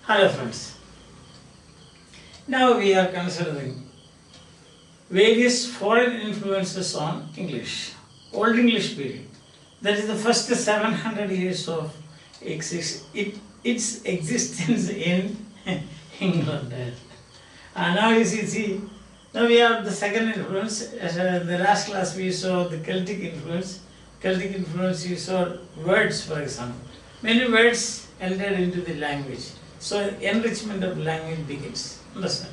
Hello friends. Now we are considering various foreign influences on English. Old English period. That is the first 700 years of its existence in England. And now you see, now we have the second influence. The last class we saw the Celtic influence. Celtic influence, you saw words, for example. Many words entered into the language. So enrichment of language begins. Understand?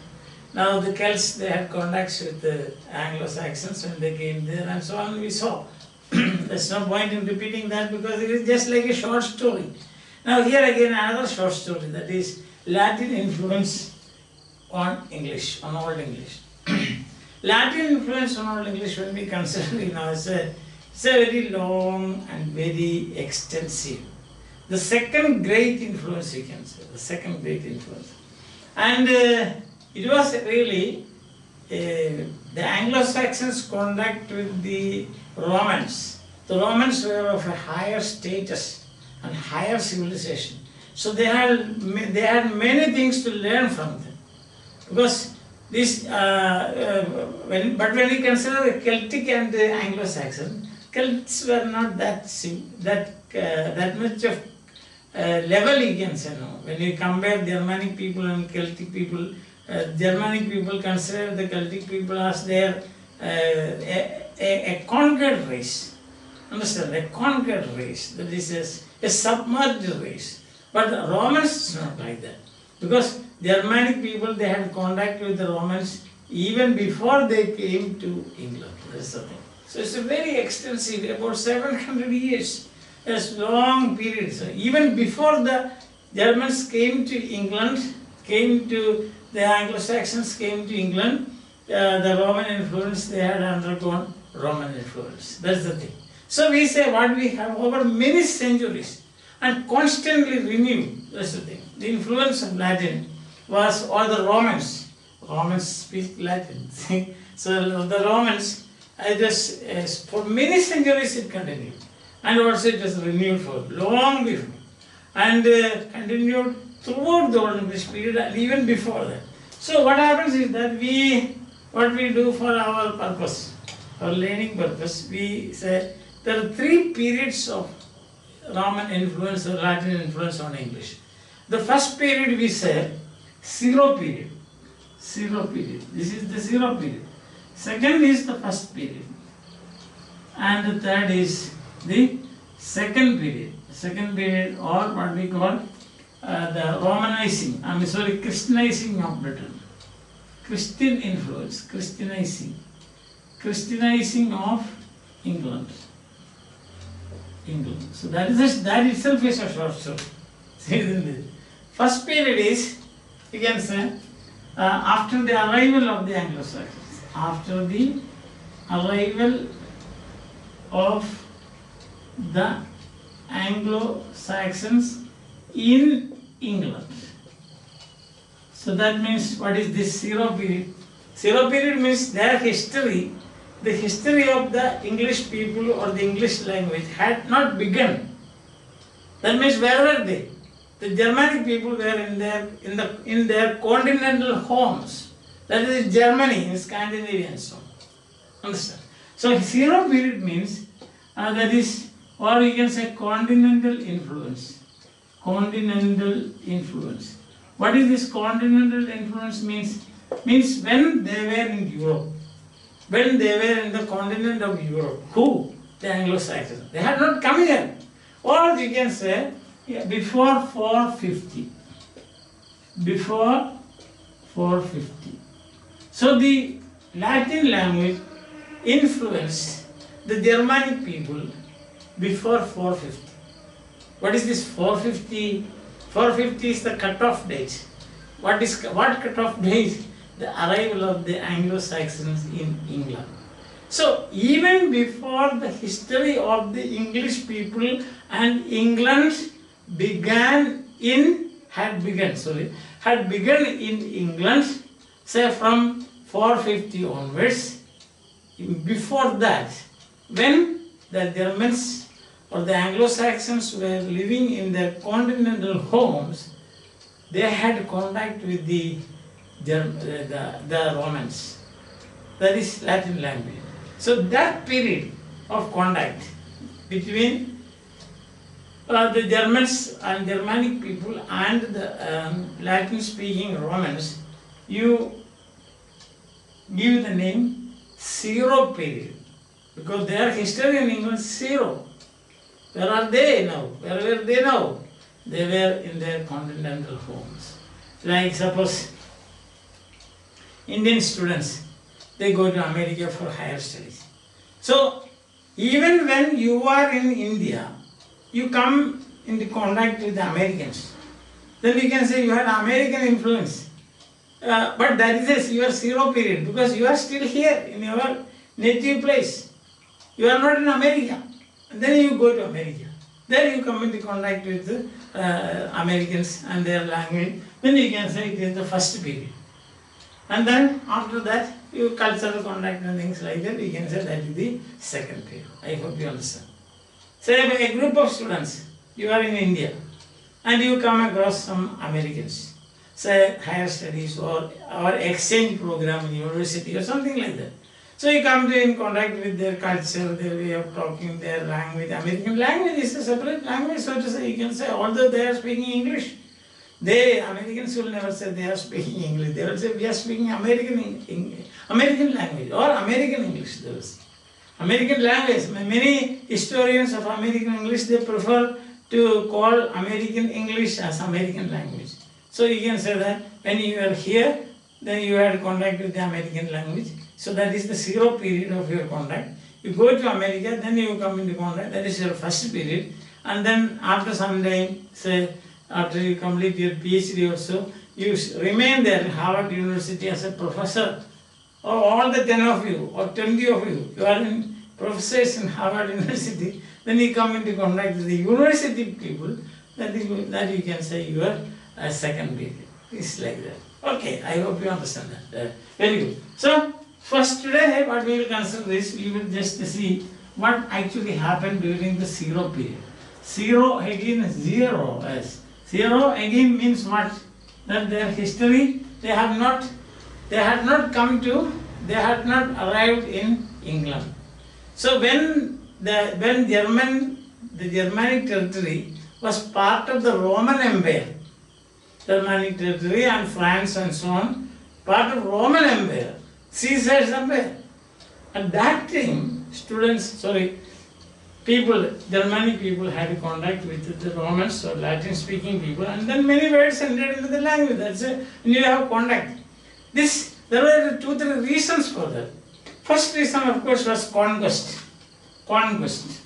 Now the Celts, they had contacts with the Anglo-Saxons when they came there and so on, we saw. There's no point in repeating that because it is just like a short story. Now here again another short story, that is Latin influence on English, on Old English. Latin influence on Old English, when we consider, it's a very long and very extensive. The second great influence, you can say, the second great influence. And it was really the Anglo-Saxons' contact with the Romans. The Romans were of a higher status and higher civilization. So they had many things to learn from them. Because this, when we consider the Celtic and the Anglo-Saxon, Celts were not that much of level, you can say. No. When you compare Germanic people and Celtic people, Germanic people consider the Celtic people as their a conquered race. Understand? A conquered race. That is a submerged race. But the Romans is not like that. Because Germanic people, they had contact with the Romans even before they came to England. That's the thing. So it's a very extensive, about 700 years. It's a long period. So even before the Germans came to England, the Anglo-Saxons came to England, the Roman influence, they had undergone Roman influence. That's the thing. So we say what we have over many centuries and constantly renewed. That's the thing. The influence of Latin was, or the Romans speak Latin. So the Romans, for many centuries it continued. And also it was renewed for long before. And continued throughout the Old English period and even before that. So what happens is that what we do for our purpose, our learning purpose, we say there are three periods of Roman influence or Latin influence on English. The first period we say zero period. Zero period. This is the zero period. Second is the first period. And the third is the second period. Second period, or what we call the Romanizing, Christianizing of Britain. Christian influence, Christianizing of England. So that itself is a short story. First period is, you can say, after the arrival of the Anglo-Saxons. After the arrival of the Anglo-Saxons in England. So that means, what is this zero period? Zero period means their history, the history of the English people or the English language had not begun. That means where were they? The Germanic people were in their continental homes. That is Germany, in Scandinavia and so on. Understand? So zero period means that is, or you can say continental influence. Continental influence. What is this continental influence means? Means when they were in Europe. When they were in the continent of Europe. Who? The Anglo-Saxons. They had not come here. Or you can say before 450. Before 450. So the Latin language influenced the Germanic people before 450. What is this 450? 450 is the cut-off date. What cut-off date? The arrival of the Anglo-Saxons in England. So even before the history of the English people and England had begun in England, say from 450 onwards. Before that, when the Germans or the Anglo-Saxons were living in their continental homes, they had contact with the Romans. That is Latin language. So that period of contact between the Germans and Germanic people and the Latin-speaking Romans, you give the name zero period, because their history in England is zero. Where are they now? Where were they now? They were in their continental homes. Like suppose Indian students, they go to America for higher studies. So even when you are in India, you come into contact with the Americans. Then we can say you had American influence. But that is your zero period, because you are still here in your native place. You are not in America. And then you go to America. Then you come into contact with the Americans and their language. Then you can say it is the first period. And then after that, you cultural contact and things like that, we can say that is the second period. I hope you understand. Say a group of students, you are in India and you come across some Americans, say higher studies or exchange program in university or something like that. So you come in contact with their culture, their way of talking, their language. American language is a separate language, so to say. You can say, although they are speaking English, Americans will never say they are speaking English. They will say we are speaking American language or American English. They will say. American language. Many historians of American English, they prefer to call American English as American language. So you can say that when you are here, then you had contact with the American language. So that is the zero period of your contact. You go to America, then you come into contact. That is your first period. And then after some time, say after you complete your PhD also, you remain there in Harvard University as a professor. Or all the 10 of you or 20 of you, you are in professors in Harvard University. Then you come into contact with the university people. That you can say your second period. It's like that. Okay, I hope you understand that. Very good. So, first today what we will consider is, we will just see what actually happened during the zero period. Zero again, zero. Yes. Zero again means what? That their history, they had not arrived in England. So when the Germanic territory was part of the Roman Empire, Germanic territory and France and so on, part of Roman Empire, Caesar's empire. At that time, Germanic people had contact with the Romans or Latin speaking people, and then many words entered into the language. That's it. And you have contact. There were 2-3 reasons for that. First reason, of course, was conquest. Conquest.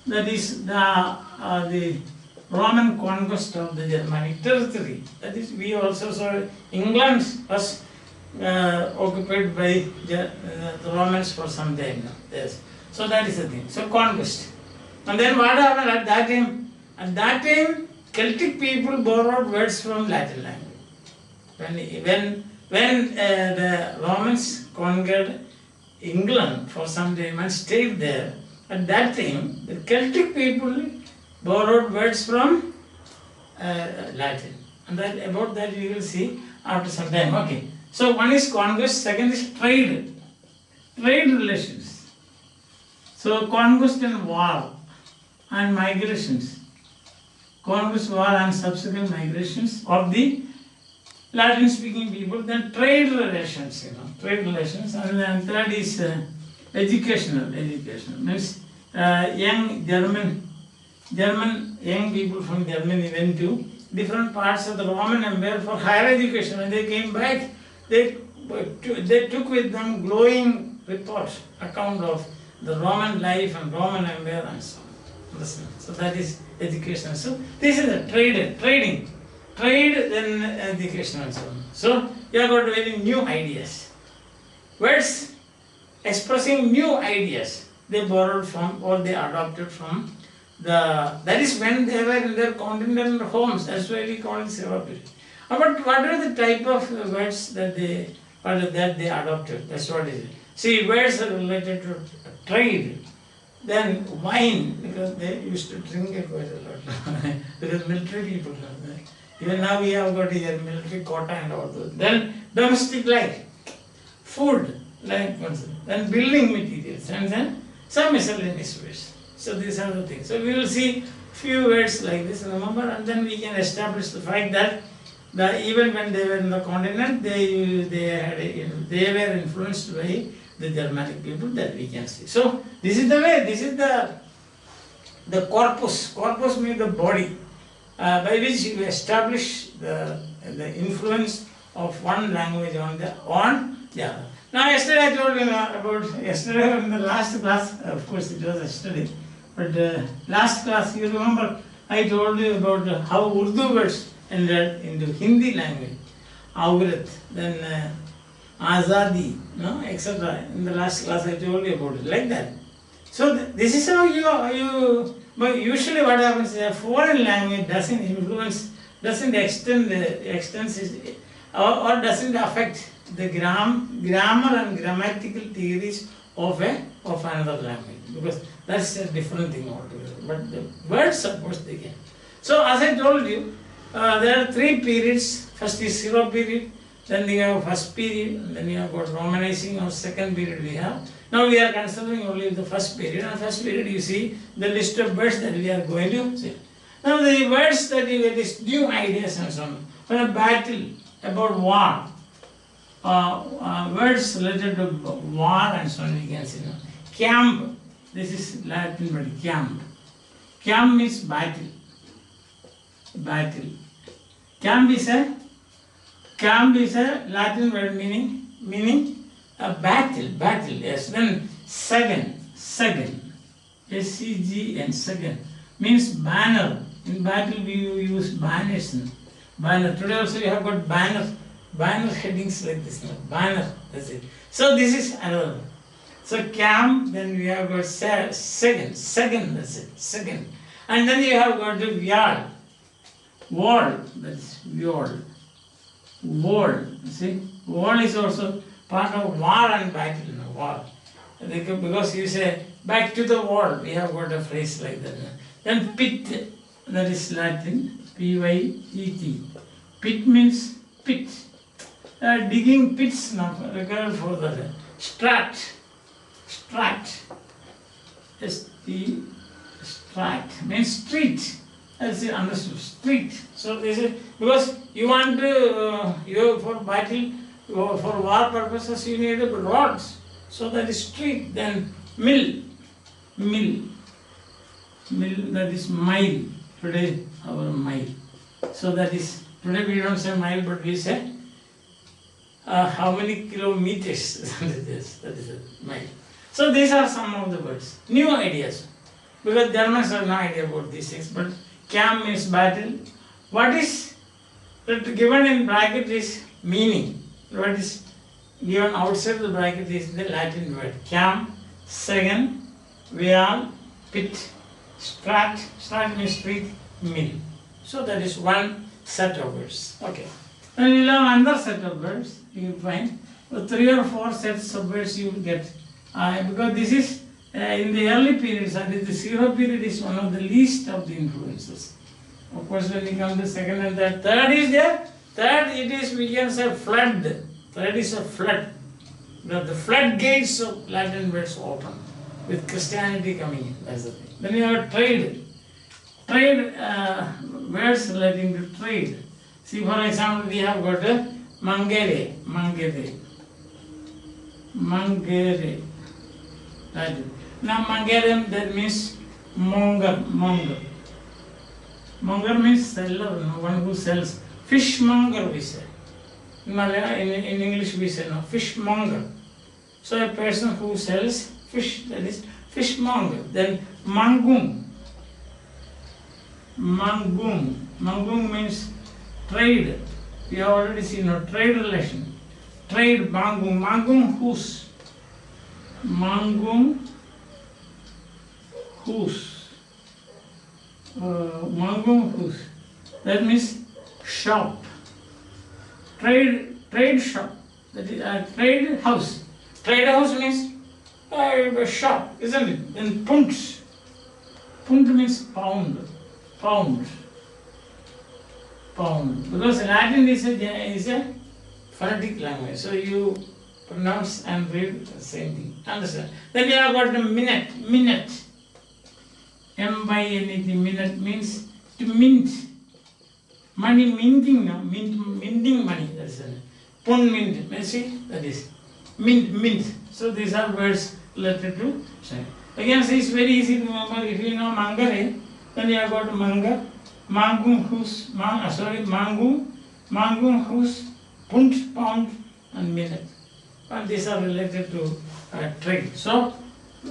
That is the Roman conquest of the Germanic territory. That is, we also saw England was occupied by the Romans for some time now. Yes. So that is the thing. So conquest. And then what happened at that time? At that time, Celtic people borrowed words from Latin language. When the Romans conquered England for some time and stayed there, at that time, the Celtic people borrowed words from Latin. And about that we will see after some time. Okay. So one is conquest, second is trade. Trade relations. So conquest and war and migrations. Conquest, war and subsequent migrations of the Latin speaking people. Then trade relations, trade relations. And then third is educational. Means young young people from Germany went to different parts of the Roman Empire for higher education. When they came back, they took with them glowing reports, account of the Roman life and Roman Empire and so on. Understand? So that is education. So this is the trading. Trade, then education and so on. So you have got very new ideas. Words expressing new ideas, they borrowed from or they adopted from that is when they were in their continental homes. That's why we call it zero period. But what are the type of words that they adopted? That's what it is. See, words are related to trade. Then wine, because they used to drink it quite a lot. Because military people Even now we have got here military quota and all those. Then domestic life, food, like then building materials, and then some miscellaneous words. So these are the things. So we will see few words like this, remember, and then we can establish the fact that even when they were in the continent, they were influenced by the Germanic people, that we can see. So this is the way. This is the corpus. Corpus means the body, by which you establish the influence of one language on the other. Now yesterday I told you about yesterday in the last class. Of course it was yesterday, but last class you remember I told you about how Urdu words entered into Hindi language, Avrat, then Azadi, no, etc. In the last class I told you about it, like that. So this is how you. But usually what happens is a foreign language doesn't extend or doesn't affect the grammar and grammatical theories of another language, because that's a different thing altogether. But the words, of course, they can. So as I told you, there are three periods. First is Syro period, then we have first period, and then we have got Romanizing, or second period we have. Now we are considering only the first period. And first period, you see the list of words that we are going to see. Now the words that you get is new ideas and so on. For a battle, about war, words related to war and so on, we can see. Camp, this is Latin word, camp. Camp means battle. Battle. Camp is a Latin word meaning a battle, yes. Then second, S-C-G-N, second, means banner. In battle we use banners. Banner. Today also you have got banner headings like this. Banner, that's it. So this is another one. So camp, then we have got second, that's it, second. And then you have got the wall, that's wall. You see, wall is also part of war and battle, war. Because you say, back to the wall, we have got a phrase like that. Then pit, that is Latin, P-Y-E-T. Pit means pit. Digging pits now, regard for the strat. S-T, strat, means street. That's it, understood, street. So this is, because you want to, for battle, for war purposes, you need rods. So that is street. Then mill, that is mile. Today our mile. So that is, today we don't say mile, but we say how many kilometers. that is a mile. So these are some of the words, new ideas. Because Germans have no idea about these things. But camp means battle. What is given in bracket is meaning. What is given outside the bracket is the Latin word. Camp, second, vial, pit, strat means street, mill. So that is one set of words. Okay. Then we will have another set of words. You will find 3 or 4 sets of words you will get. Because this is in the early periods, that is the Syro period is one of the least of the influences. Of course, when we come to second and third is there. Third, it is, we can say, flood. Third is a flood. The floodgates of Latin words open with Christianity coming in. That's the thing. Then you have trade. Trade, words relating to trade. See, for example, we have got a mangere. Now, mangere, that means monger. Monger means seller, one who sells. Fishmonger, we say. In English, we say no, fishmonger. So, a person who sells fish, that is fishmonger. Then, mangum. Mangum means trade. We have already seen a trade relation. Trade, mangum. Mangum whose? Mangum whose? That means shop. Trade shop. That is trade house. Trade house means a shop, isn't it? Then punt means pound. pound. Because Latin is a phonetic language, so you pronounce and read the same thing. Understand? Then you have got the minute. M-I-N-E-T, minute means to mint. Money minting, no? Minting money, that's it. Pun mint, you see, that is. Mint. So these are words related to shine. Again, see, it's very easy to remember. If you know mangare, then you have got manga, mangung hus, mangung hus, punt, pound, and minute. And these are related to trade. So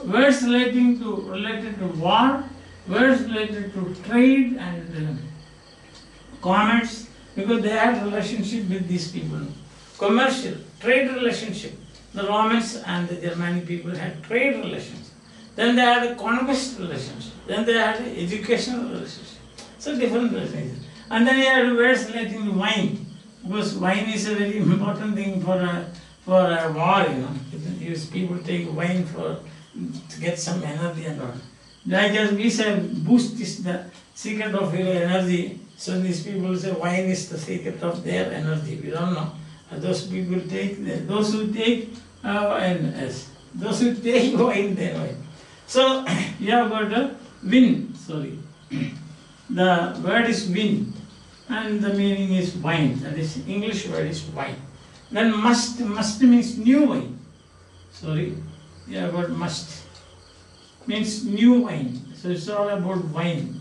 words related to war, words related to trade and commerce, because they had relationship with these people. Commercial, trade relationship. The Romans and the Germanic people had trade relations. Then they had a conquest relationship. Then they had an educational relationship. So different relationships. And then you had words relating to wine, because wine is a very important thing for a war, you know. People take wine to get some energy and all. Like as we say, boost is the secret of your energy. So these people say wine is the secret of their energy. We don't know. Those people take, those who take wine, they wine. So you have got a wind, sorry. The word is wind and the meaning is wine. That is, English word is wine. Then must means new wine. Sorry, you have got must. Means new wine. So it's all about wine.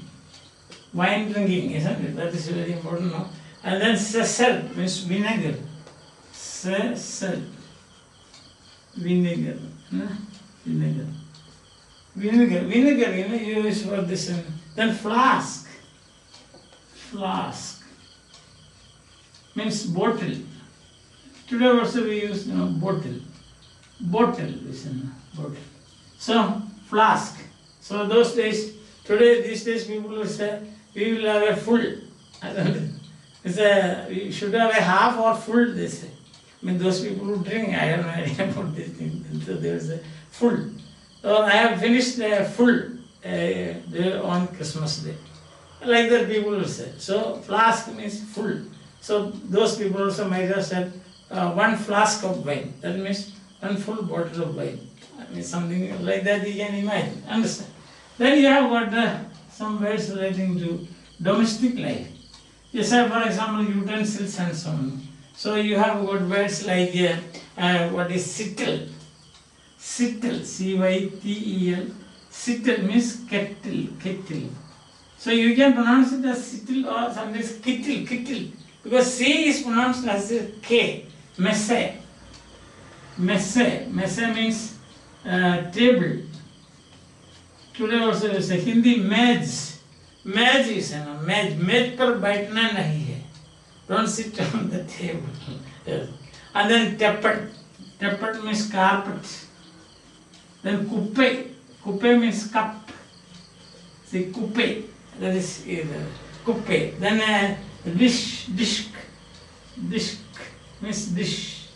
Wine drinking, isn't it? That is very important now. And then sesed means vinegar. Sesed. Vinegar. Vinegar. Vinegar, you know, you use for this. Then flask. Flask. Means bottle. Today also we use, you know, bottle. Bottle, listen, bottle. So, flask. So those days, these days people will say, we will have a full. We should have a half or full, they say. I mean, those people who drink, I have no idea about this thing. So there is a full. So I have finished a full on Christmas Day. Like that people will say. So flask means full. So those people also might have said one flask of wine. That means one full bottle of wine. I mean, something like that you can imagine. Understand? Then you have got some words relating to domestic life. You say, for example, utensils and so on. So you have got words like what is sittle. Sittle, C-Y-T-E-L. Sittle means kettle. So you can pronounce it as sittle or sometimes kittle. Because C is pronounced as a K. Messe. Messe means table. Today also you say Hindi mez. Mez is mez par baithna nahi hai. Don't sit on the table. Yes. And then teppad. Teppad means carpet. Then kuppe means cup. See, kuppe. That is kuppe. Then dish means dish.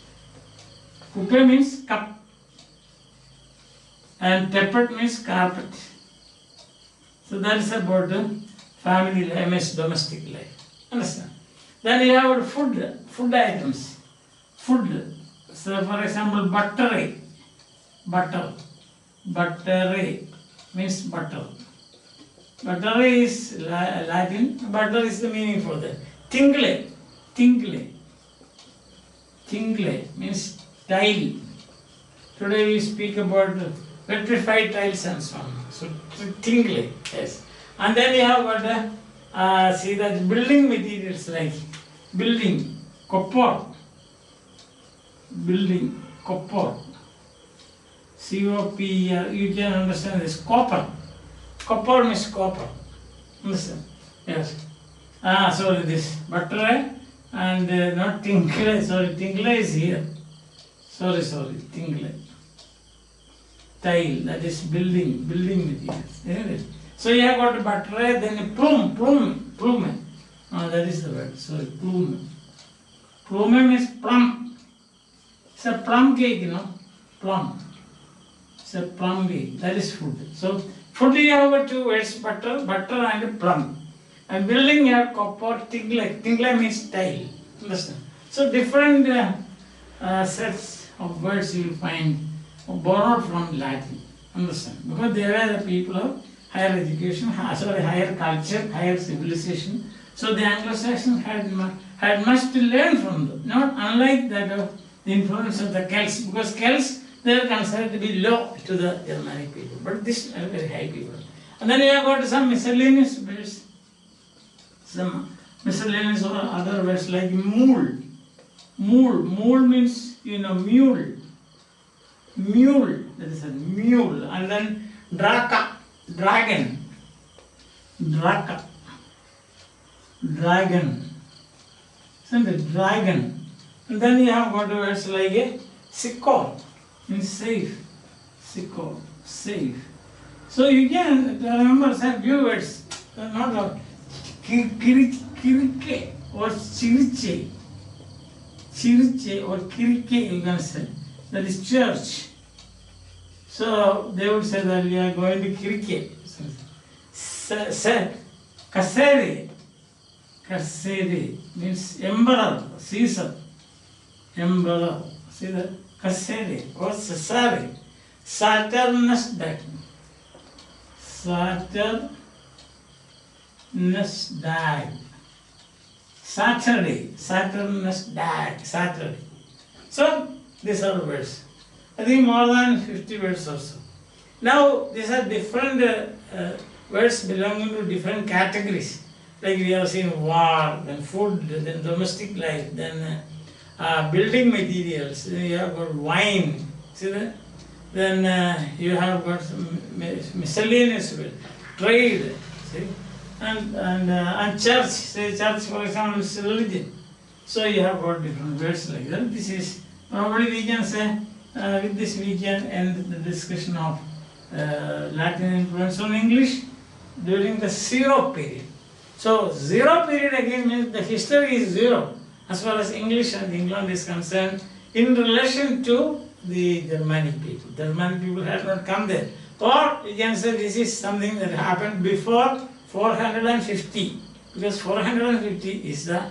Kuppe means cup. And teppad means carpet. So that is about the family life, means domestic life. Understand? Then you have food items. Food. So for example, buttery. Buttery means butter. Buttery is Latin. Butter is the meaning for that. Tingle means tile. Today we speak about petrified tiles and so on. So tingle, yes. And then you have got see that building materials like building, copper. Building, copper. C-O-P-E-R, you can understand this. Copper. Copper means copper. Understand? Yes. Sorry, this butter and not tingle. Sorry, tingle is here. Sorry, tingle. Tile, that is building materials. Isn't it? So you have got butter, then a plume. That is the word. Sorry, plume. Plume means plum. It's a plum cake, you know. Plum. It's a plum cake. That is food. So food you have got two words, butter and plum. And building a copper tingle. Tingle means tile. Understand? So different sets of words you will find borrowed from Latin. Understand? Because they were the people of higher education, higher culture, higher civilization. So the Anglo-Saxons had much to learn from them. Not unlike that of the influence of the Celts, because Celts, they are considered to be low to the Germanic people, but these are very high people. And then you have got some miscellaneous words, some miscellaneous or other words like mule. Mule means, mule. Mule, that is a mule. And then dragon. So the dragon. And then you have got words like a sicko, means safe. Sicko, safe. So you can remember some few words, not of kirike or chiriche. Chiriche or kirike, you can say. That is church. So they would say that we are going to kirike. Kasere. Kasere means emperor, Caesar. Emperor. See that? Kasere or Cesare. Saturnus died. Saturnus died. Saturday. Saturnus died. Saturday. So these are words. I think more than 50 words or so. Now these are different words belonging to different categories. Like we have seen war, then food, then domestic life, then building materials, then you have got wine, see that? Then you have got some miscellaneous words, trade, see? And church, say church for example is religion. So you have got different words like that. This is, probably we can say, with this we can end the discussion of Latin influence on English during the zero period. So zero period again means the history is zero as far as English and England is concerned in relation to the Germanic people. The Germanic people had not come there. Or you can say this is something that happened before 450, because 450 is the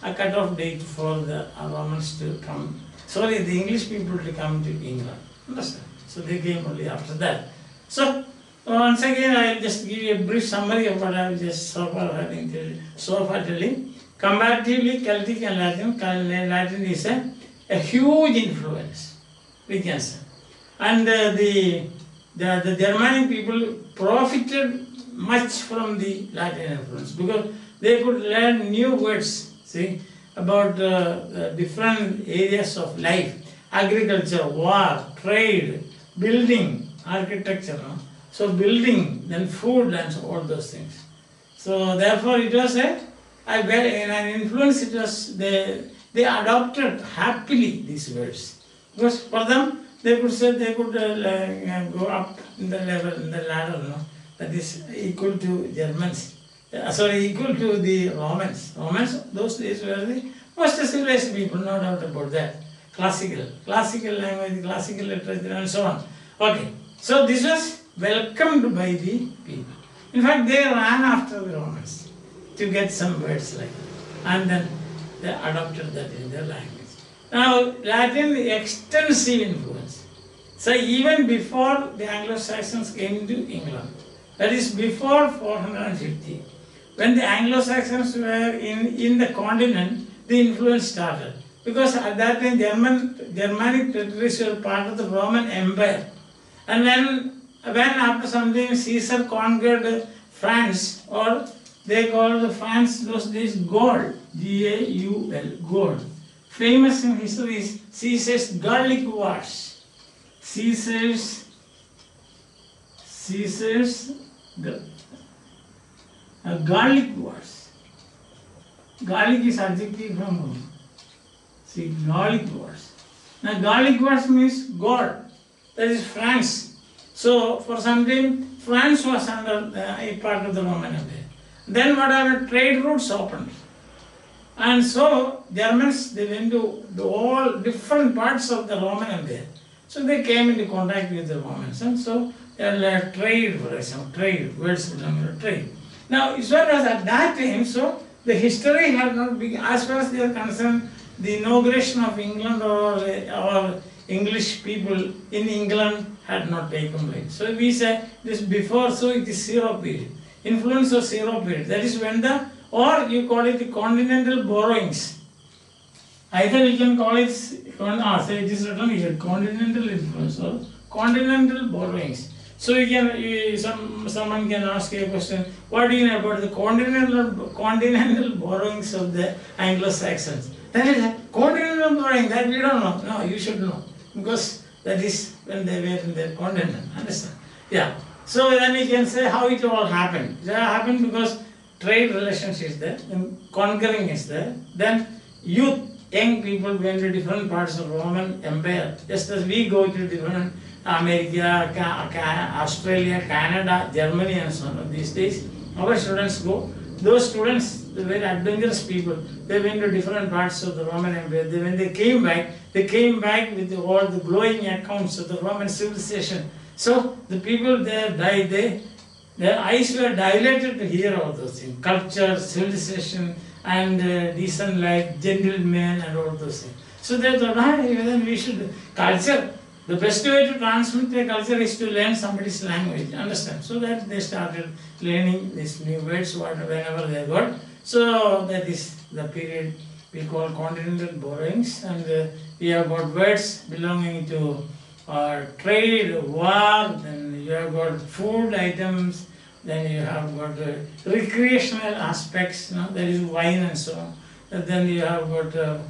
cut-off date for the Romans to come. Sorry, the English people to come to England. Understand? So they came only after that. So once again, I will just give you a brief summary of what I have just so far telling. Comparatively, Celtic and Latin is a huge influence, we can say. And the Germanic people profited much from the Latin influence because they could learn new words, see, about different areas of life, agriculture, war, trade, building, architecture. No? So building, then food and so all those things. So therefore it was an influence, it was, they adopted happily these words. Because for them, they could say they could go up in the level, in the ladder, no? That is equal to Germans. Equal to the Romans. Romans, those days were the most civilized people, no doubt about that. Classical language, classical literature and so on. Okay, so this was welcomed by the people. In fact, they ran after the Romans to get some words like that. And then they adopted that in their language. Now, Latin, extensive influence. So even before the Anglo-Saxons came to England, that is before 450, when the Anglo-Saxons were in the continent, the influence started. Because at that time, Germanic territories were part of the Roman Empire. And when after some time Caesar conquered France, or they called France those days Gaul, G-A-U-L, Gaul. Famous in history is Caesar's Gallic Wars. Caesar's Gallic Wars. Gallic is adjective from Rome. See, Gallic Wars. Now Gallic Wars means Gaul, that is France. So for some time France was under a part of the Roman Empire. Then whatever trade routes opened. And so Germans, they went to all different parts of the Roman Empire. So they came into contact with the Romans. And so trade, for example, trade, words belonging to trade. Now, as far as at that time, so the history had not been, as far as they are concerned, the inauguration of England or English people in England had not taken place. So we say this before, so it is zero period. Influence of zero period. That is when or you call it the continental borrowings. Either you can call it, so it is written here, continental influence or continental borrowings. So someone can ask you a question, what do you know about the continental borrowings of the Anglo-Saxons? That is a continental borrowing, that we don't know. No, you should know, because that is when they were in the continent, understand? Yeah. So then we can say how it all happened. It happened because trade relations is there, and conquering is there, then young people went to different parts of Roman Empire, just as we go to different America, Australia, Canada, Germany and so on. These days, our students go. Those students, they were adventurous people. They went to different parts of the Roman Empire. When they came back with all the glowing accounts of the Roman civilization. So the people there died. Their eyes were dilated to hear all those things. Culture, civilization, and decent life, gentlemen, and all those things. So they thought, then we should culture. The best way to transmit a culture is to learn somebody's language, understand? So that they started learning these new words whenever they got. So that is the period we call continental borrowings, and we have got words belonging to trade, war, then you have got food items, then you have got recreational aspects, that is wine and so on. And then you have got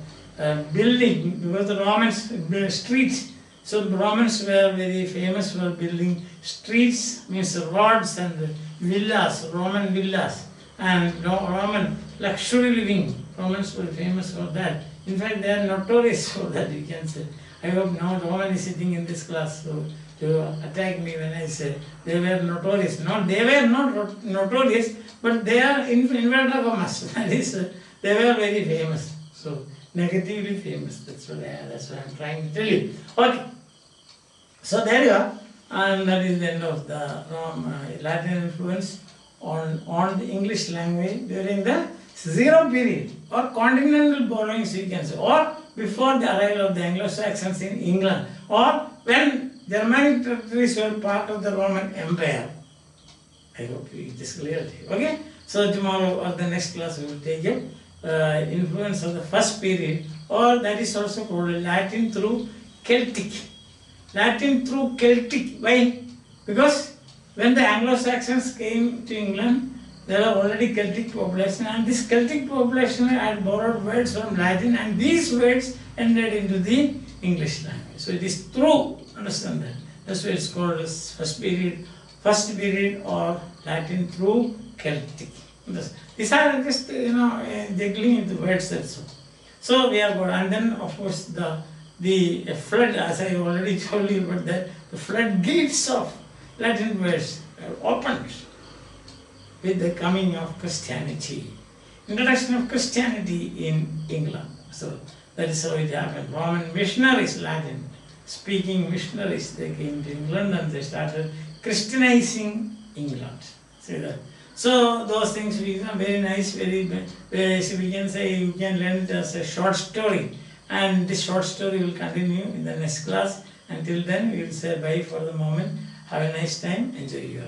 building, because the Romans built streets. So the Romans were very famous for building streets, means roads and villas, Roman villas, and Roman luxury living. Romans were famous for that. In fact, they are notorious for that, you can say. I hope no Roman is sitting in this class to attack me when I say they were notorious. No, they were not notorious, but they are inverted commas. That is, they were very famous. So negatively famous. That's what I'm trying to tell you. Okay. So there you are, and that is the end of the Latin influence on the English language during the zero period or continental borrowings, you can say, or before the arrival of the Anglo-Saxons in England, or when Germanic territories were part of the Roman Empire. I hope it is clear to you. Okay? So tomorrow or the next class we will take it. Influence of the first period, or that is also called Latin through Celtic. Latin through Celtic. Why? Because when the Anglo-Saxons came to England, there were already Celtic population, and this Celtic population had borrowed words from Latin, and these words entered into the English language. So it is through, understand that. That's why it's called as first period or Latin through Celtic. These are just, juggling into words also. So we have got, and then of course the flood, as I already told you about that, the floodgates of Latin words are opened with the coming of Christianity. Introduction of Christianity in England. So that is how it happened. Roman missionaries, Latin speaking missionaries, they came to England and they started Christianizing England. See that? So those things very nice, so we can say you can learn it as a short story, and this short story will continue in the next class. Until then, we will say bye for the moment. Have a nice time. Enjoy your